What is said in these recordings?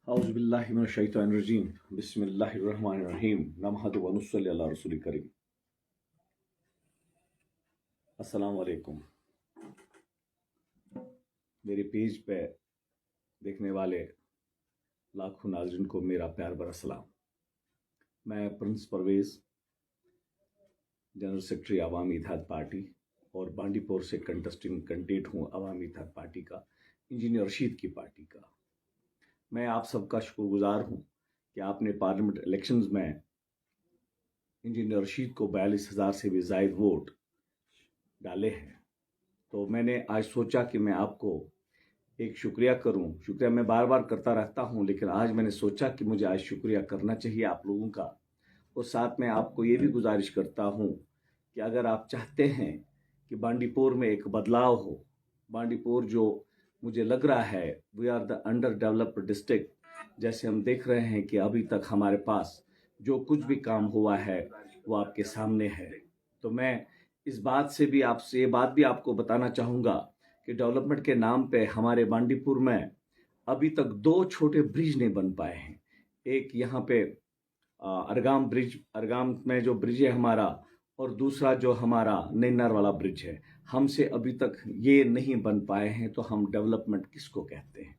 औज़ु बिल्लाहि मिनश शैतानिर रजीम बिस्मिल्लाहिर रहमानिर रहीम नहमदुहु व नुसल्ली अला रसूलिल करीम। अस्सलाम वालेकुम। मेरे पेज पे देखने वाले लाखों नाज़रीन को मेरा प्यार भरा सलाम। मैं प्रिंस परवेज़, जनरल सेक्रेटरी अवामी इत्तेहाद पार्टी और बांडीपुर से कंटेस्टिंग कैंडिडेट हूँ अवामी इत्तेहाद पार्टी का, इंजीनियर रशीद की पार्टी का। मैं आप सबका शुक्रगुजार हूँ कि आपने पार्लियामेंट इलेक्शंस में इंजीनियर रशीद को 42,000 से भी ज़ायद वोट डाले हैं। तो मैंने आज सोचा कि मैं आपको एक शुक्रिया करूं। शुक्रिया मैं बार बार करता रहता हूं, लेकिन आज मैंने सोचा कि मुझे आज शुक्रिया करना चाहिए आप लोगों का। और साथ में आपको ये भी गुजारिश करता हूं कि अगर आप चाहते हैं कि बांडीपुर में एक बदलाव हो, बांडीपुर जो मुझे लग रहा है we are the under developed district, जैसे हम देख रहे हैं कि अभी तक हमारे पास जो कुछ भी काम हुआ है वो आपके सामने है। तो मैं इस बात से भी आपसे ये बात भी आपको बताना चाहूँगा कि डेवलपमेंट के नाम पे हमारे बांडीपुर में अभी तक 2 छोटे ब्रिज नहीं बन पाए हैं। एक यहाँ पे अरगाम ब्रिज, अरगाम में जो ब्रिज है हमारा, और दूसरा जो हमारा नैनार वाला ब्रिज है, हमसे अभी तक ये नहीं बन पाए हैं। तो हम डेवलपमेंट किसको कहते हैं?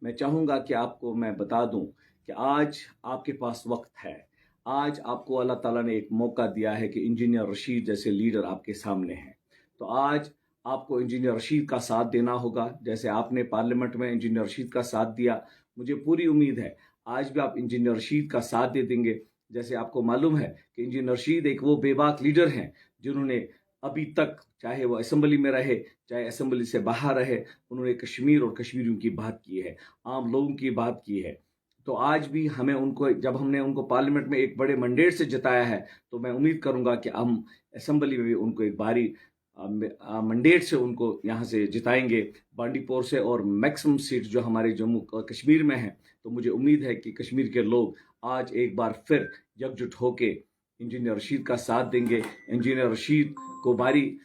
मैं चाहूँगा कि आपको मैं बता दूं कि आज आपके पास वक्त है। आज आपको अल्लाह ताला ने एक मौका दिया है कि इंजीनियर रशीद जैसे लीडर आपके सामने हैं। तो आज आपको इंजीनियर रशीद का साथ देना होगा, जैसे आपने पार्लियामेंट में इंजीनियर रशीद का साथ दिया। मुझे पूरी उम्मीद है आज भी आप इंजीनियर रशीद का साथ दे देंगे। जैसे आपको मालूम है कि इंजीनियर रशीद एक वो बेबाक लीडर हैं जिन्होंने अभी तक, चाहे वो असेंबली में रहे चाहे असेंबली से बाहर रहे, उन्होंने कश्मीर और कश्मीरियों की बात की है, आम लोगों की बात की है। तो आज भी हमें उनको, जब हमने उनको पार्लियामेंट में एक बड़े मंडेट से जिताया है, तो मैं उम्मीद करूंगा कि हम असेंबली में भी उनको एक बारी मंडेट से उनको यहाँ से जिताएंगे बांडीपुर से, और मैक्सिमम सीट जो हमारे जम्मू कश्मीर में है। तो मुझे उम्मीद है कि कश्मीर के लोग आज एक बार फिर एकजुट होके इंजीनियर रशीद का साथ देंगे। इंजीनियर रशीद को भारी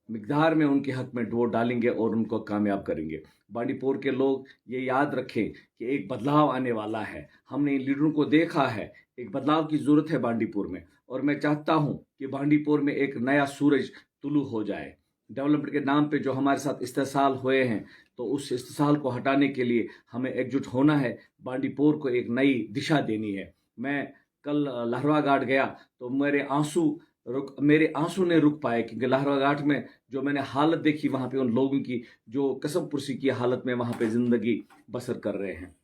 मिकदार में उनके हक में वोट डालेंगे और उनको कामयाब करेंगे। बांडीपुर के लोग ये याद रखें कि एक बदलाव आने वाला है। हमने इन लीडरों को देखा है, एक बदलाव की ज़रूरत है बांडीपुर में, और मैं चाहता हूं कि बांडीपुर में एक नया सूरज तुलू हो जाए। डेवलपमेंट के नाम पे जो हमारे साथ इस्तेसाल हुए हैं, तो उस इस्तेसाल को हटाने के लिए हमें एकजुट होना है, बांडीपुर को एक नई दिशा देनी है। मैं कल लहरवा घाट गया तो मेरे आंसू ने रुक पाए, क्योंकि लहरवा घाट में जो मैंने हालत देखी वहां पे उन लोगों की जो कसम पुरसी की हालत में वहां पे जिंदगी बसर कर रहे हैं।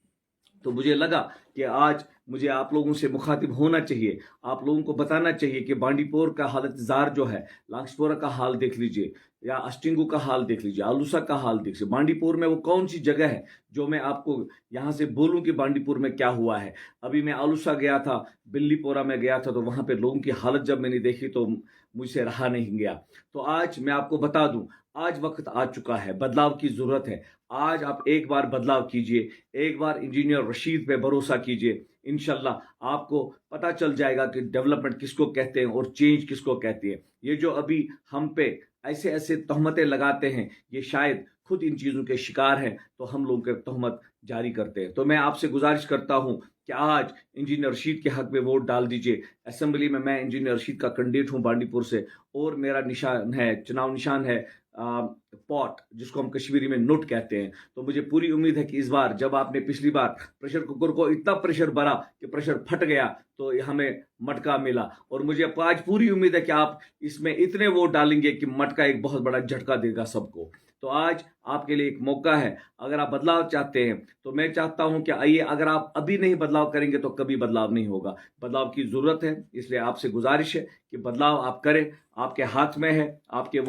तो मुझे लगा कि आज मुझे आप लोगों से मुखातिब होना चाहिए, आप लोगों को बताना चाहिए कि बांडीपुर का हालत जार जो है, लांगस्पोरा का हाल देख लीजिए या अस्टिंगू का हाल देख लीजिए, आलूसा का हाल देख लीजिए। बांडीपुर में वो कौन सी जगह है जो मैं आपको यहाँ से बोलूं कि बांडीपुर में क्या हुआ है। अभी मैं आलूसा गया था, बिल्लीपोरा में गया था, तो वहां पे लोगों की हालत जब मैंने देखी तो मुझसे रहा नहीं गया। तो आज मैं आपको बता दूं, आज वक्त आ चुका है, बदलाव की जरूरत है। आज आप एक बार बदलाव कीजिए, एक बार इंजीनियर रशीद पे भरोसा कीजिए। इंशाल्लाह आपको पता चल जाएगा कि डेवलपमेंट किसको कहते हैं और चेंज किसको कहती है। ये जो अभी हम पे ऐसे ऐसे तहमतें लगाते हैं, ये शायद खुद इन चीज़ों के शिकार हैं, तो हम लोगों के तहमत जारी करते हैं। तो मैं आपसे गुजारिश करता हूं कि आज इंजीनियर रशीद के हक में वोट डाल दीजिए। असेंबली में मैं इंजीनियर रशीद का कैंडिडेट हूं बांडीपुर से, और मेरा निशान है, चुनाव निशान है पॉट, जिसको हम कश्मीरी में नोट कहते हैं। तो मुझे पूरी उम्मीद है कि इस बार, जब आपने पिछली बार प्रेशर कुकर को इतना प्रेशर भरा कि प्रेशर फट गया, तो हमें मटका मिला, और मुझे आज पूरी उम्मीद है कि आप इसमें इतने वोट डालेंगे कि मटका एक बहुत बड़ा झटका देगा सबको। तो आज आपके लिए एक मौका है, अगर आप बदलाव चाहते हैं तो मैं चाहता हूं कि आइए, अगर आप अभी नहीं बदलाव करेंगे तो कभी बदलाव नहीं होगा। बदलाव की जरूरत है, इसलिए आपसे गुजारिश है कि बदलाव आप करें। आपके हाथ में है, आपके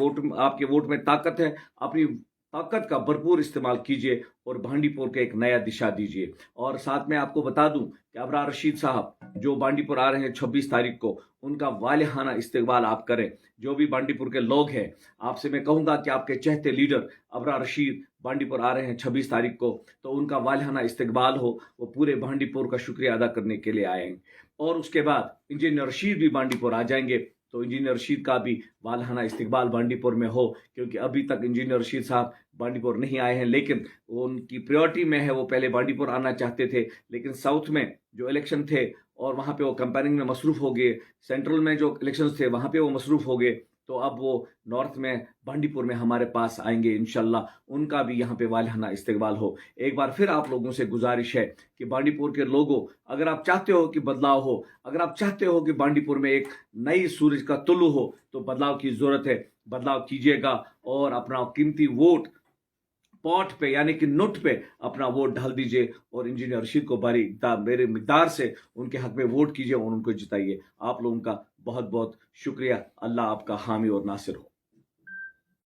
वोट में ताकत है। अपनी ताकत का भरपूर इस्तेमाल कीजिए और बांडीपुर को एक नया दिशा दीजिए। और साथ में आपको बता दूं कि अबरार रशीद साहब जो बांडीपुर आ रहे हैं 26 तारीख को, उनका वालिहाना इस्तकबाल आप करें। जो भी बांडीपुर के लोग हैं, आपसे मैं कहूंगा कि आपके चहते लीडर अबरार रशीद बांडीपुर आ रहे हैं 26 तारीख को, तो उनका वालिहाना इस्तकबाल हो। वो पूरे बांडीपुर का शुक्रिया अदा करने के लिए आएंगे, और उसके बाद इंजीनियर रशीद भी बांडीपुर आ जाएंगे। تو انجینئر رشید کا بھی والہانہ استقبال بانڈی پور میں ہو، کیونکہ ابھی تک انجینئر رشید صاحب بانڈی پور نہیں آئے ہیں، لیکن وہ ان کی پریورٹی میں ہے، وہ پہلے بانڈی پور آنا چاہتے تھے، لیکن ساؤتھ میں جو الیکشن تھے اور وہاں پہ وہ کمپیننگ میں مصروف ہو گئے، سینٹرل میں جو الیکشنز تھے وہاں پہ وہ مصروف ہو گئے، تو اب وہ نارتھ میں بانڈی پور میں ہمارے پاس آئیں گے انشاءاللہ، ان کا بھی یہاں پہ والہانہ استقبال ہو۔ ایک بار پھر آپ لوگوں سے گزارش ہے کہ بانڈی پور کے لوگوں، اگر آپ چاہتے ہو کہ بدلاؤ ہو، اگر آپ چاہتے ہو کہ بانڈی پور میں ایک نئی سورج کا طلوع ہو، تو بدلاؤ کی ضرورت ہے، بدلاؤ کیجیے گا اور اپنا قیمتی ووٹ پاٹ پہ یعنی کہ نوٹ پہ اپنا ووٹ ڈال دیجیے اور انجینئر رشید کو میرے مقدار سے ان کے حق میں ووٹ کیجیے اور ان کو جتائیے۔ آپ لوگوں کا بہت بہت شکریہ۔ اللہ آپ کا حامی اور ناصر ہو۔